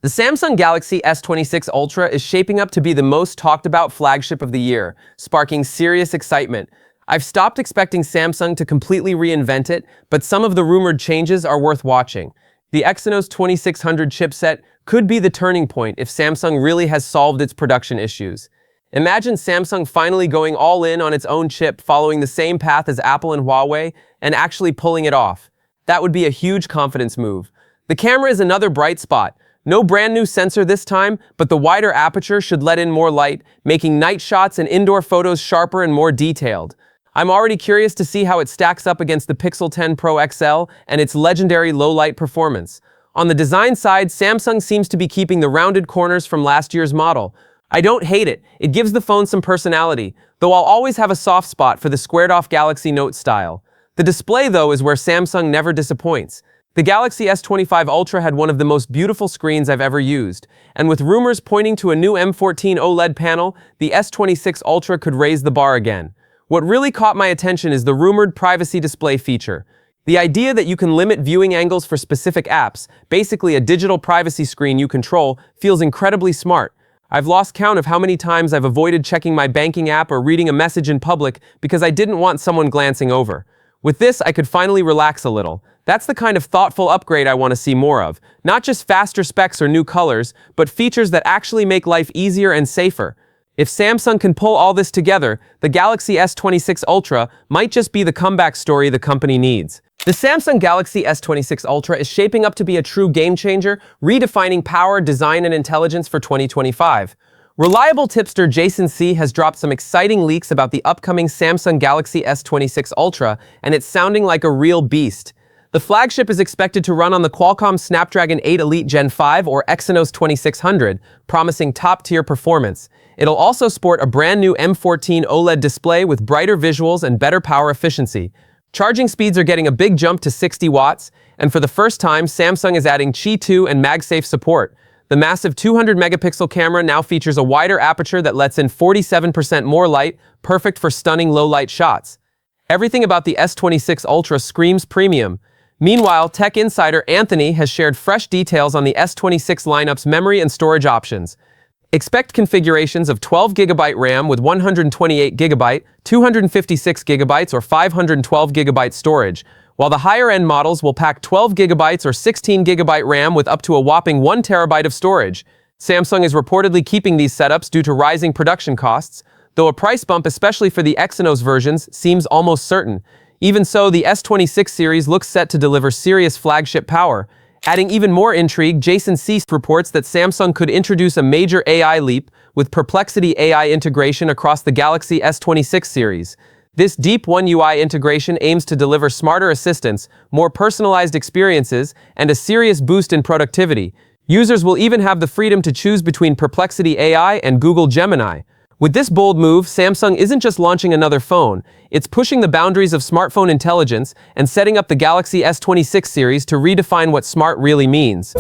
The Samsung Galaxy S26 Ultra is shaping up to be the most talked about flagship of the year, sparking serious excitement. I've stopped expecting Samsung to completely reinvent it, but some of the rumored changes are worth watching. The Exynos 2600 chipset could be the turning point if Samsung really has solved its production issues. Imagine Samsung finally going all in on its own chip, following the same path as Apple and Huawei, and actually pulling it off. That would be a huge confidence move. The camera is another bright spot. No brand new sensor this time, but the wider aperture should let in more light, making night shots and indoor photos sharper and more detailed. I'm already curious to see how it stacks up against the Pixel 10 Pro XL and its legendary low-light performance. On the design side, Samsung seems to be keeping the rounded corners from last year's model. I don't hate it. It gives the phone some personality, though I'll always have a soft spot for the squared-off Galaxy Note style. The display, though, is where Samsung never disappoints. The Galaxy S25 Ultra had one of the most beautiful screens I've ever used, and with rumors pointing to a new M14 OLED panel, the S26 Ultra could raise the bar again. What really caught my attention is the rumored privacy display feature. The idea that you can limit viewing angles for specific apps, basically a digital privacy screen you control, feels incredibly smart. I've lost count of how many times I've avoided checking my banking app or reading a message in public because I didn't want someone glancing over. With this, I could finally relax a little. That's the kind of thoughtful upgrade I want to see more of. Not just faster specs or new colors, but features that actually make life easier and safer. If Samsung can pull all this together, the Galaxy S26 Ultra might just be the comeback story the company needs. The Samsung Galaxy S26 Ultra is shaping up to be a true game-changer, redefining power, design, and intelligence for 2025. Reliable tipster Jason C has dropped some exciting leaks about the upcoming Samsung Galaxy S26 Ultra, and it's sounding like a real beast. The flagship is expected to run on the Qualcomm Snapdragon 8 Elite Gen 5 or Exynos 2600, promising top-tier performance. It'll also sport a brand new M14 OLED display with brighter visuals and better power efficiency. Charging speeds are getting a big jump to 60 watts, and for the first time, Samsung is adding Qi 2 and MagSafe support. The massive 200-megapixel camera now features a wider aperture that lets in 47% more light, perfect for stunning low-light shots. Everything about the S26 Ultra screams premium. Meanwhile, tech insider Anthony has shared fresh details on the S26 lineup's memory and storage options. Expect configurations of 12GB RAM with 128GB, 256GB, or 512GB storage, while the higher-end models will pack 12GB or 16GB RAM with up to a whopping 1TB of storage. Samsung is reportedly keeping these setups due to rising production costs, though a price bump, especially for the Exynos versions, seems almost certain. Even so, the S26 series looks set to deliver serious flagship power. Adding even more intrigue, Jason C reports that Samsung could introduce a major AI leap with Perplexity AI integration across the Galaxy S26 series. This deep One UI integration aims to deliver smarter assistants, more personalized experiences, and a serious boost in productivity. Users will even have the freedom to choose between Perplexity AI and Google Gemini. With this bold move, Samsung isn't just launching another phone, it's pushing the boundaries of smartphone intelligence and setting up the Galaxy S26 series to redefine what smart really means.